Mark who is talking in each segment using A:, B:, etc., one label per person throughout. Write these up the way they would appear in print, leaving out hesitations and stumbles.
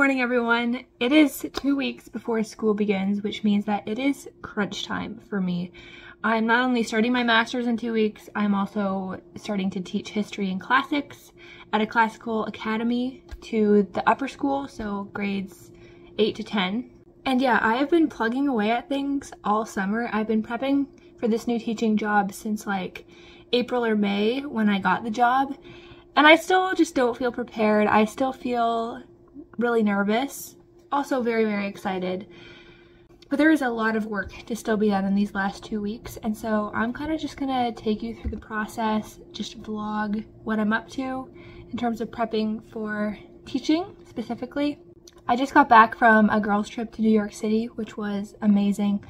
A: morning, everyone. It is 2 weeks before school begins, which means that it is crunch time for me. I'm not only starting my master's in 2 weeks, I'm also starting to teach history and classics at a classical academy to the upper school, so grades 8 to 10. And yeah, I have been plugging away at things all summer. I've been prepping for this new teaching job since like April or May when I got the job, and I still just don't feel prepared. I still feel really nervous, also very, very excited. But there is a lot of work to still be done in these last 2 weeks, and so I'm kind of just gonna take you through the process, just vlog what I'm up to in terms of prepping for teaching specifically. I just got back from a girls' trip to New York City, which was amazing.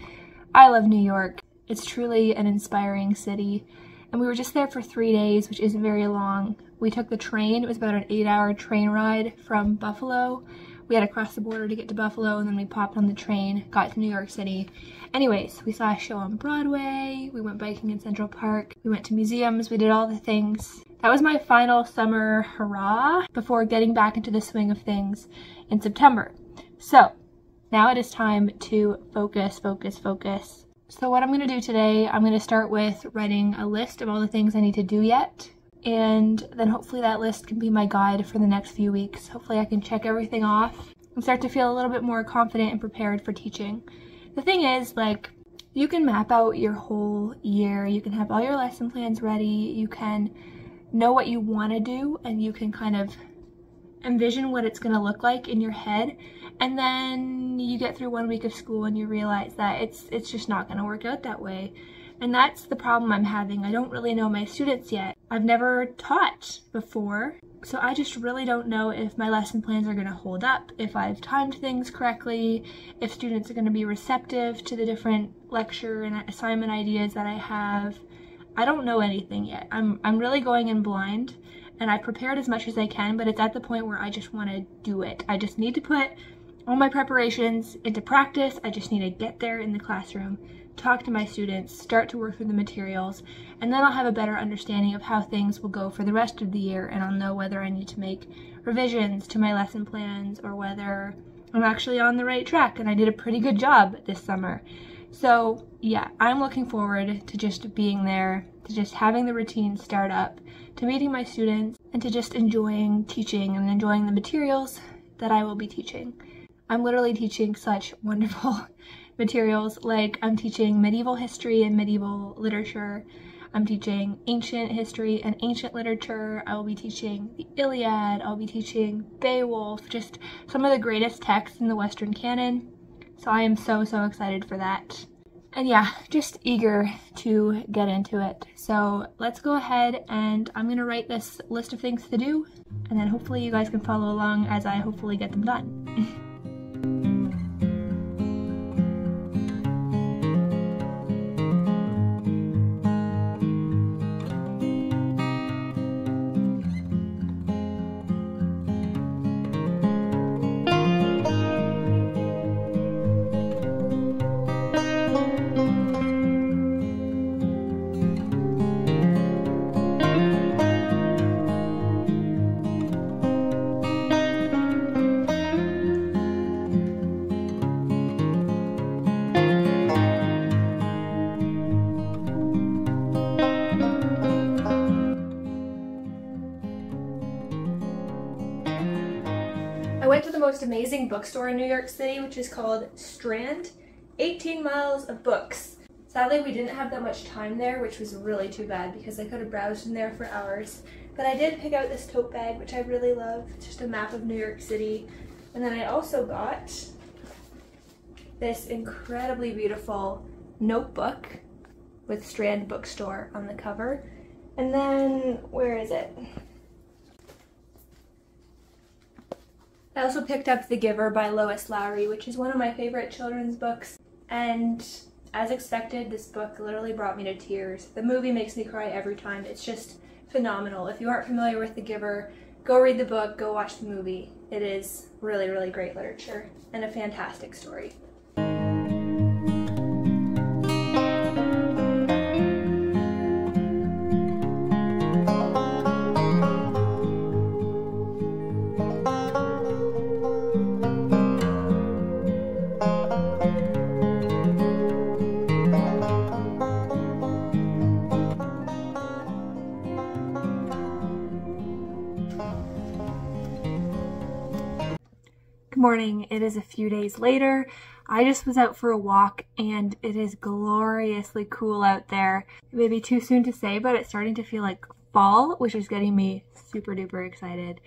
A: I love New York. It's truly an inspiring city, and we were just there for 3 days, which isn't very long. We took the train. It was about an 8-hour train ride from Buffalo. We had to cross the border to get to Buffalo, and then we popped on the train, got to New York City. Anyways, we saw a show on Broadway, we went biking in Central Park, we went to museums, we did all the things. That was my final summer hurrah before getting back into the swing of things in September. So now it is time to focus. So what I'm going to do today, I'm going to start with writing a list of all the things I need to do yet. And then hopefully that list can be my guide for the next few weeks. Hopefully I can check everything off and start to feel a little bit more confident and prepared for teaching. The thing is, like, you can map out your whole year. You can have all your lesson plans ready. You can know what you want to do, and you can kind of envision what it's going to look like in your head. And then you get through 1 week of school and you realize that it's just not going to work out that way. And that's the problem I'm having. I don't really know my students yet. I've never taught before, so I just really don't know if my lesson plans are going to hold up, if I've timed things correctly, if students are going to be receptive to the different lecture and assignment ideas that I have. I don't know anything yet. I'm really going in blind, and I prepared as much as I can, but it's at the point where I just want to do it. I just need to put all my preparations into practice. I just need to get there in the classroom, talk to my students, start to work through the materials, and then I'll have a better understanding of how things will go for the rest of the year, and I'll know whether I need to make revisions to my lesson plans or whether I'm actually on the right track and I did a pretty good job this summer. So yeah, I'm looking forward to just being there, to just having the routine start up, to meeting my students, and to just enjoying teaching and enjoying the materials that I will be teaching. I'm literally teaching such wonderful materials. Like, I'm teaching medieval history and medieval literature. I'm teaching ancient history and ancient literature. I will be teaching the Iliad. I'll be teaching Beowulf, just some of the greatest texts in the Western canon. So I am so excited for that. And yeah, just eager to get into it. So let's go ahead, and I'm gonna write this list of things to do, and then hopefully you guys can follow along as I hopefully get them done. I went to the most amazing bookstore in New York City, which is called Strand. 18 miles of books. Sadly, we didn't have that much time there, which was really too bad because I could have browsed in there for hours. But I did pick out this tote bag, which I really love. It's just a map of New York City. And then I also got this incredibly beautiful notebook with Strand Bookstore on the cover. And then, where is it? I also picked up The Giver by Lois Lowry, which is one of my favorite children's books. And as expected, this book literally brought me to tears. The movie makes me cry every time. It's just phenomenal. If you aren't familiar with The Giver, go read the book, go watch the movie. It is really great literature and a fantastic story. morning. It is a few days later. I just was out for a walk and it is gloriously cool out there. It may be too soon to say, but it's starting to feel like fall, which is getting me super duper excited.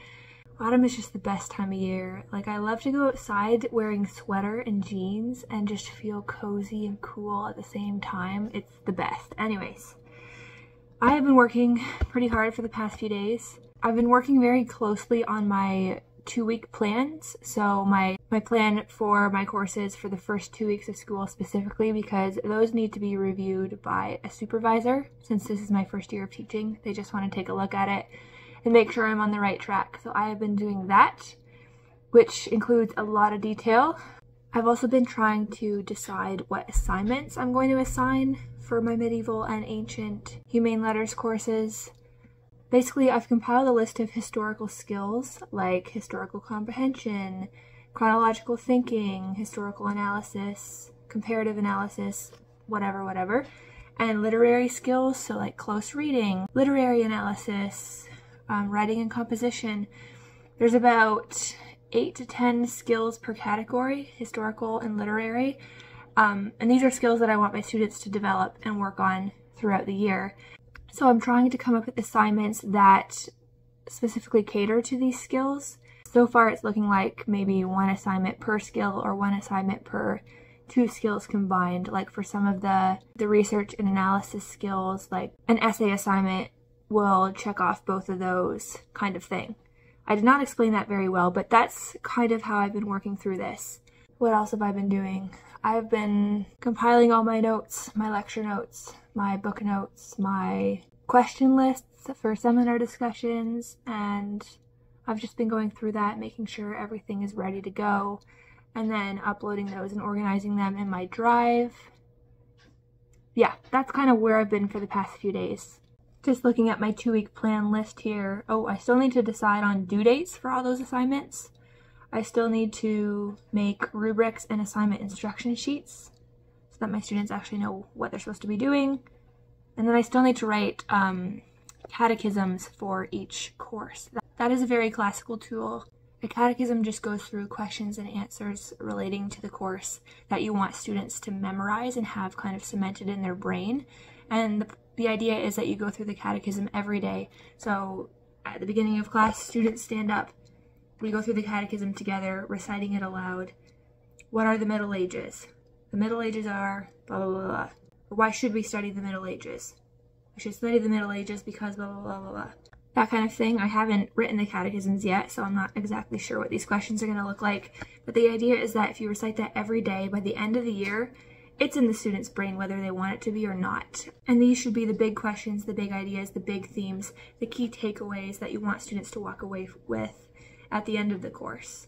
A: Autumn is just the best time of year. Like, I love to go outside wearing sweater and jeans and just feel cozy and cool at the same time. It's the best. Anyways, I have been working pretty hard for the past few days. I've been working very closely on my 2-week plans. So my plan for my courses for the first 2 weeks of school specifically, because those need to be reviewed by a supervisor. Since this is my first year of teaching, they just want to take a look at it and make sure I'm on the right track. So I have been doing that, which includes a lot of detail. I've also been trying to decide what assignments I'm going to assign for my medieval and ancient humane letters courses. Basically, I've compiled a list of historical skills like historical comprehension, chronological thinking, historical analysis, comparative analysis, whatever, and literary skills, so like close reading, literary analysis, writing and composition. There's about 8 to 10 skills per category, historical and literary, and these are skills that I want my students to develop and work on throughout the year. So I'm trying to come up with assignments that specifically cater to these skills. So far it's looking like maybe 1 assignment per skill or 1 assignment per 2 skills combined. Like for some of the research and analysis skills, like an essay assignment will check off both of those kind of thing. I did not explain that very well, but that's kind of how I've been working through this. What else have I been doing? I've been compiling all my notes, my lecture notes, my book notes, my question lists for seminar discussions, and I've just been going through that, making sure everything is ready to go, and then uploading those and organizing them in my drive. Yeah, that's kind of where I've been for the past few days. Just looking at my 2-week plan list here. Oh, I still need to decide on due dates for all those assignments. I still need to make rubrics and assignment instruction sheets so that my students actually know what they're supposed to be doing. And then I still need to write catechisms for each course. That is a very classical tool. A catechism just goes through questions and answers relating to the course that you want students to memorize and have kind of cemented in their brain. And the idea is that you go through the catechism every day. So at the beginning of class, students stand up. We go through the catechism together, reciting it aloud. What are the Middle Ages? The Middle Ages are blah, blah, blah, blah. Or why should we study the Middle Ages? We should study the Middle Ages because blah, blah, blah, blah, blah. That kind of thing. I haven't written the catechisms yet, so I'm not exactly sure what these questions are going to look like. But the idea is that if you recite that every day, by the end of the year, it's in the student's brain whether they want it to be or not. And these should be the big questions, the big ideas, the big themes, the key takeaways that you want students to walk away with at the end of the course.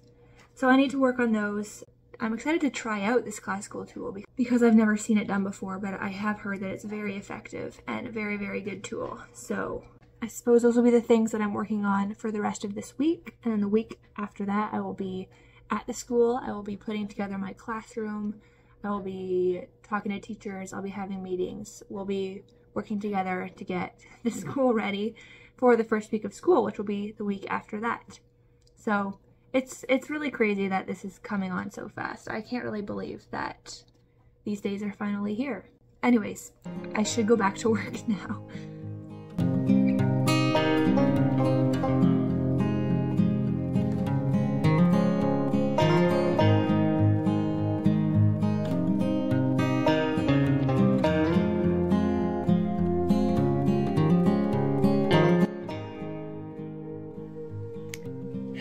A: So I need to work on those. I'm excited to try out this classical tool because I've never seen it done before, but I have heard that it's very effective and a very, very good tool. So I suppose those will be the things that I'm working on for the rest of this week. And then the week after that, I will be at the school. I will be putting together my classroom. I will be talking to teachers. I'll be having meetings. We'll be working together to get the school ready for the first week of school, which will be the week after that. So it's really crazy that this is coming on so fast. I can't really believe that these days are finally here. Anyways, I should go back to work now.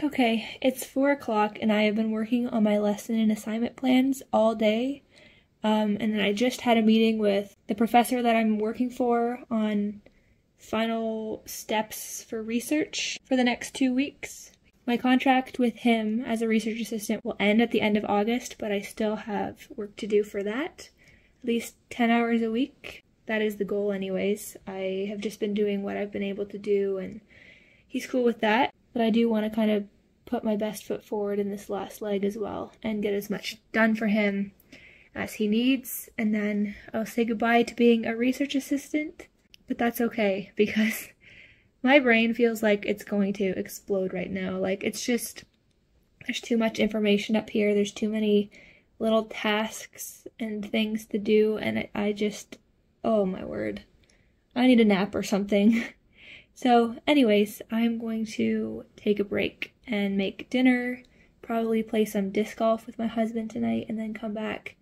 A: Okay, it's 4 o'clock and I have been working on my lesson and assignment plans all day. And then I just had a meeting with the professor that I'm working for on final steps for research for the next 2 weeks. My contract with him as a research assistant will end at the end of August, but I still have work to do for that. At least 10 hours a week. That is the goal anyways. I have just been doing what I've been able to do and he's cool with that. But I do want to kind of put my best foot forward in this last leg as well and get as much done for him as he needs, and then I'll say goodbye to being a research assistant, but that's okay because my brain feels like it's going to explode right now. Like, it's just There's too much information up here. There's too many little tasks and things to do, and I just, oh my word. I need a nap or something. So anyways, I'm going to take a break and make dinner, probably play some disc golf with my husband tonight, and then come back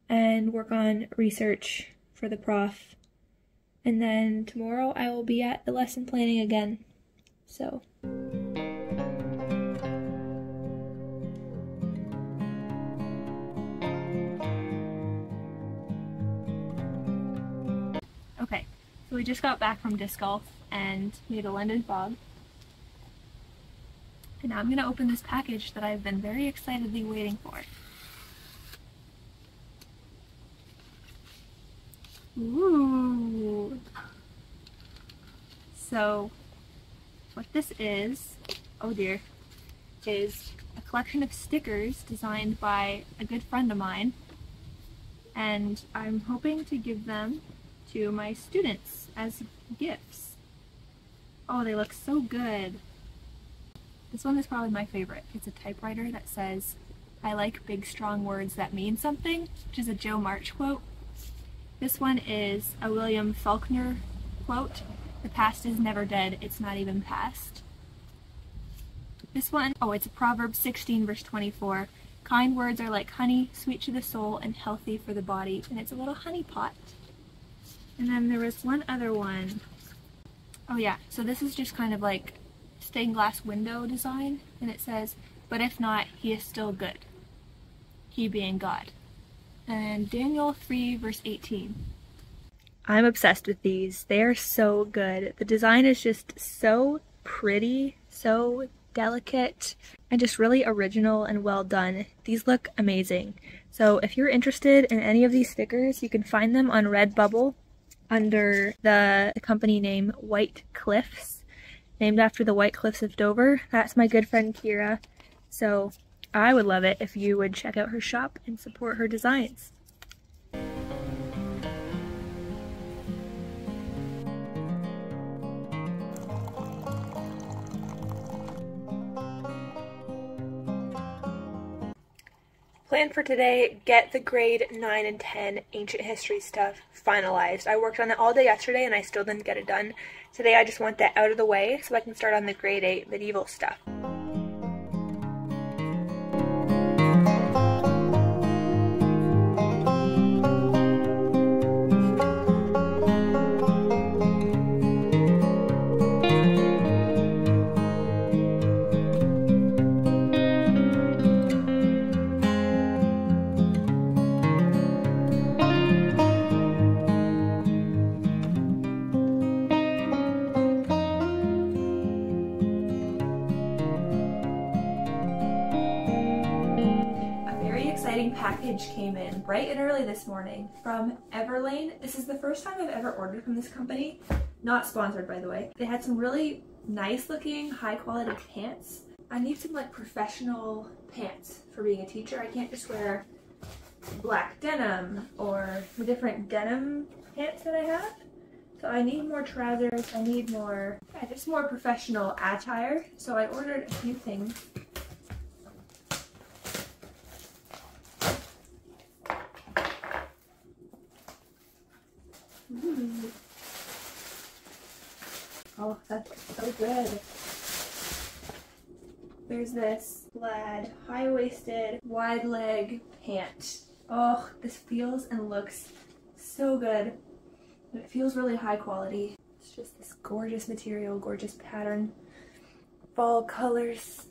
A: and work on research for the prof. And then tomorrow I will be at the lesson planning again. So. Okay, so we just got back from disc golf and made a London fog. And now I'm gonna open this package that I've been very excitedly waiting for. Ooh. So, what this is, oh dear, is a collection of stickers designed by a good friend of mine. And I'm hoping to give them to my students as gifts. Oh, they look so good. This one is probably my favorite. It's a typewriter that says, "I like big strong words that mean something," which is a Joe March quote. This one is a William Faulkner quote, "The past is never dead, it's not even past." This one, oh, it's a Proverbs 16 verse 24. "Kind words are like honey, sweet to the soul and healthy for the body," and it's a little honey pot. And then there was one other one. Oh yeah, so this is just kind of like stained glass window design, and it says, "But if not, he is still good, he being God." And Daniel 3 verse 18. I'm obsessed with these. They are so good. The design is just so pretty, so delicate, and just really original and well done. These look amazing. So if you're interested in any of these stickers, you can find them on Redbubble under the company name White Cliffs, named after the White Cliffs of Dover. That's my good friend Kira. So I would love it if you would check out her shop and support her designs. Plan for today, get the grade 9 and 10 ancient history stuff finalized. I worked on it all day yesterday and I still didn't get it done. Today I just want that out of the way so I can start on the grade 8 medieval stuff. Package came in bright and early this morning from Everlane. This is the first time I've ever ordered from this company. Not sponsored, by the way. They had some really nice looking, high quality pants. I need some like professional pants for being a teacher. I can't just wear black denim or the different denim pants that I have. So I need more trousers. I need more, just more professional attire. So I ordered a few things. Ooh. Oh, that's so good. There's this plaid, high-waisted, wide-leg pant. Oh, this feels and looks so good. And it feels really high quality. It's just this gorgeous material, gorgeous pattern, fall colors.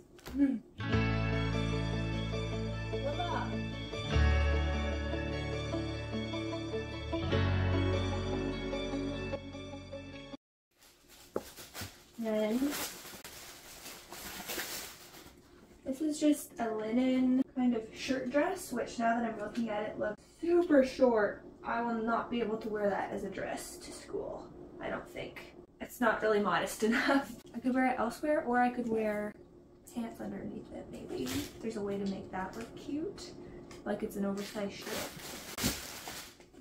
A: And this is just a linen kind of shirt dress, which now that I'm looking at it looks super short. I will not be able to wear that as a dress to school, I don't think. It's not really modest enough. I could wear it elsewhere, or I could wear pants underneath it maybe. There's a way to make that look cute, like it's an oversized shirt.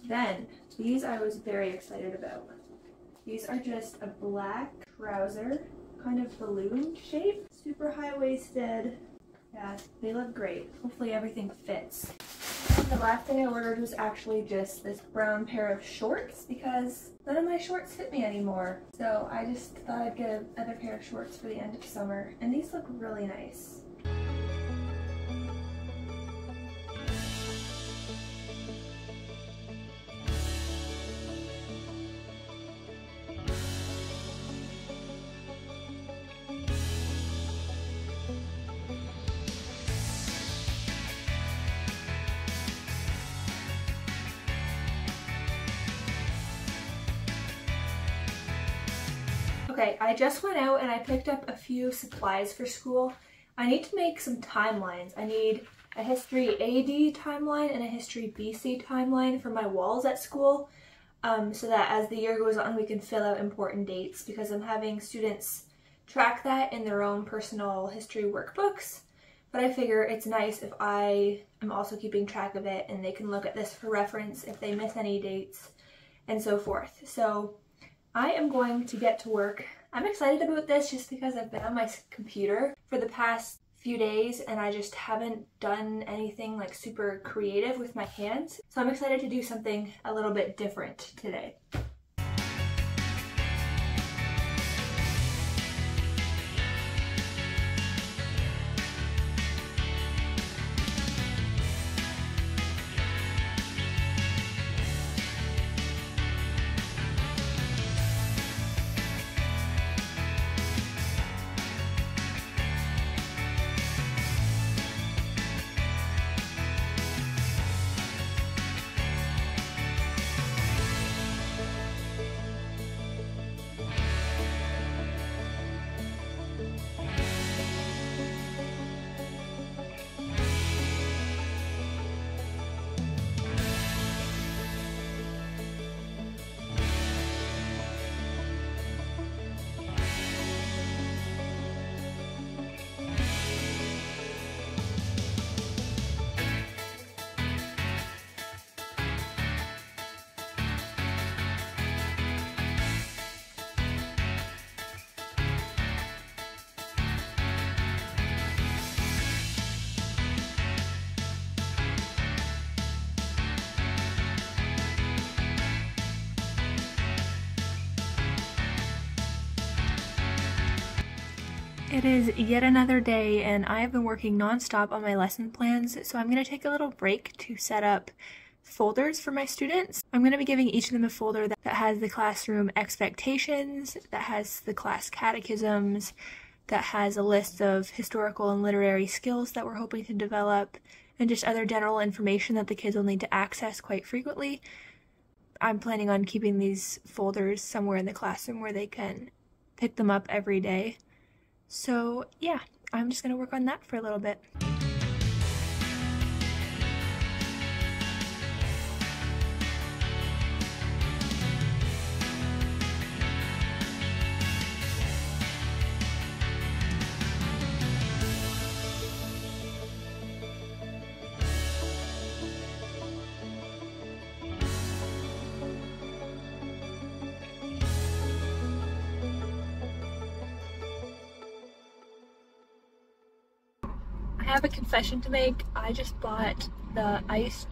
A: Then, these I was very excited about. These are just a black trouser, kind of balloon shape, super high-waisted, Yeah, they look great. Hopefully everything fits. The last thing I ordered was actually just this brown pair of shorts because none of my shorts fit me anymore. So I just thought I'd get another pair of shorts for the end of summer, and these look really nice. Okay, I just went out and I picked up a few supplies for school. I need to make some timelines. I need a history AD timeline and a history BC timeline for my walls at school, so that as the year goes on we can fill out important dates, because I'm having students track that in their own personal history workbooks. But I figure it's nice if I am also keeping track of it and they can look at this for reference if they miss any dates and so forth. So I am going to get to work. I'm excited about this just because I've been on my computer for the past few days and I just haven't done anything like super creative with my hands. So I'm excited to do something a little bit different today. It is yet another day and I have been working non-stop on my lesson plans, so I'm going to take a little break to set up folders for my students. I'm going to be giving each of them a folder that has the classroom expectations, that has the class catechisms, that has a list of historical and literary skills that we're hoping to develop, and just other general information that the kids will need to access quite frequently. I'm planning on keeping these folders somewhere in the classroom where they can pick them up every day. So yeah, I'm just going to work on that for a little bit. I have a confession to make. I just bought the iced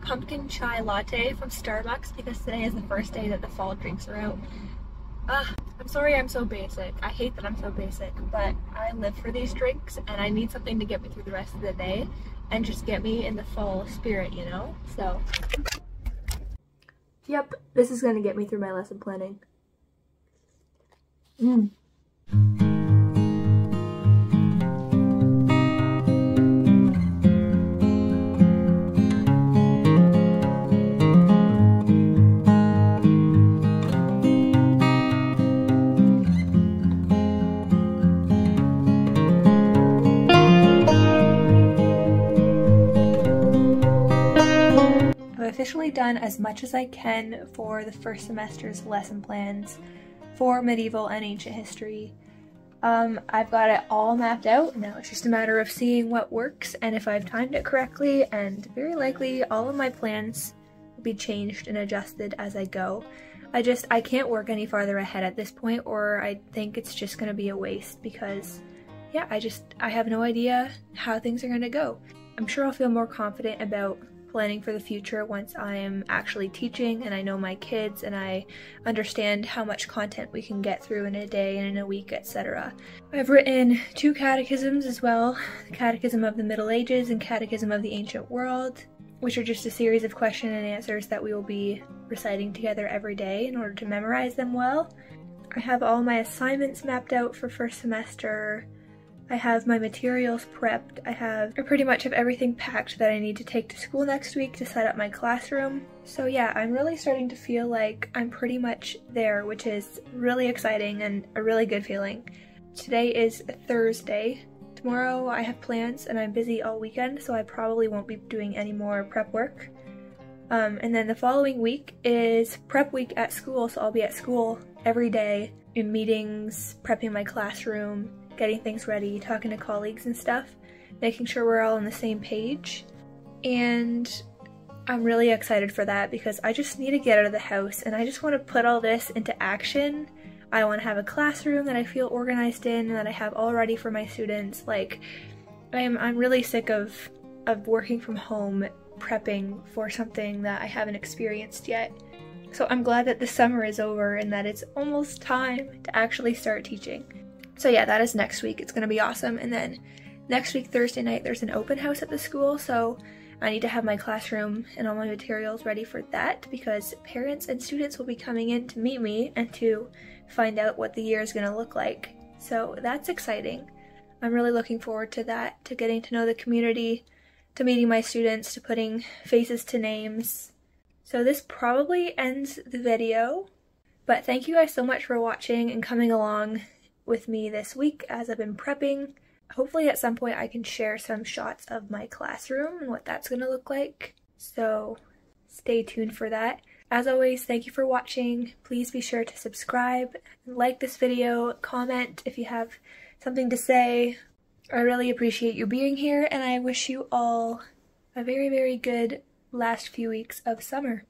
A: pumpkin chai latte from Starbucks because today is the first day that the fall drinks are out. I'm sorry I'm so basic. I hate that I'm so basic, but I live for these drinks and I need something to get me through the rest of the day and just get me in the fall spirit, you know? So, yep, this is gonna get me through my lesson planning. Officially done as much as I can for the first semester's lesson plans for medieval and ancient history. I've got it all mapped out. Now it's just a matter of seeing what works and if I've timed it correctly, and very likely all of my plans will be changed and adjusted as I go. I can't work any farther ahead at this point, or I think it's just going to be a waste because yeah, I have no idea how things are gonna go. I'm sure I'll feel more confident about planning for the future once I am actually teaching and I know my kids and I understand how much content we can get through in a day and in a week, etc. I've written 2 catechisms as well, the Catechism of the Middle Ages and Catechism of the Ancient World, which are just a series of question and answers that we will be reciting together every day in order to memorize them well. I have all my assignments mapped out for first semester. I have my materials prepped. I pretty much have everything packed that I need to take to school next week to set up my classroom. So yeah, I'm really starting to feel like I'm pretty much there, which is really exciting and a really good feeling. Today is Thursday. Tomorrow I have plans and I'm busy all weekend, so I probably won't be doing any more prep work. And then the following week is prep week at school, so I'll be at school every day in meetings, prepping my classroom, getting things ready, talking to colleagues and stuff, making sure we're all on the same page. And I'm really excited for that because I just need to get out of the house and I just want to put all this into action. I want to have a classroom that I feel organized in and that I have all ready for my students. Like, I'm really sick of working from home, prepping for something that I haven't experienced yet. So I'm glad that the summer is over and that it's almost time to actually start teaching. So yeah, that is next week. It's gonna be awesome. And then next week, Thursday night, there's an open house at the school, so I need to have my classroom and all my materials ready for that because parents and students will be coming in to meet me and to find out what the year is gonna look like. So that's exciting. I'm really looking forward to that, to getting to know the community, to meeting my students, to putting faces to names. So this probably ends the video, but thank you guys so much for watching and coming along with me this week as I've been prepping. Hopefully at some point I can share some shots of my classroom and what that's gonna look like. So stay tuned for that. As always, thank you for watching. Please be sure to subscribe, like this video, comment if you have something to say. I really appreciate you being here and I wish you all a very, very good last few weeks of summer.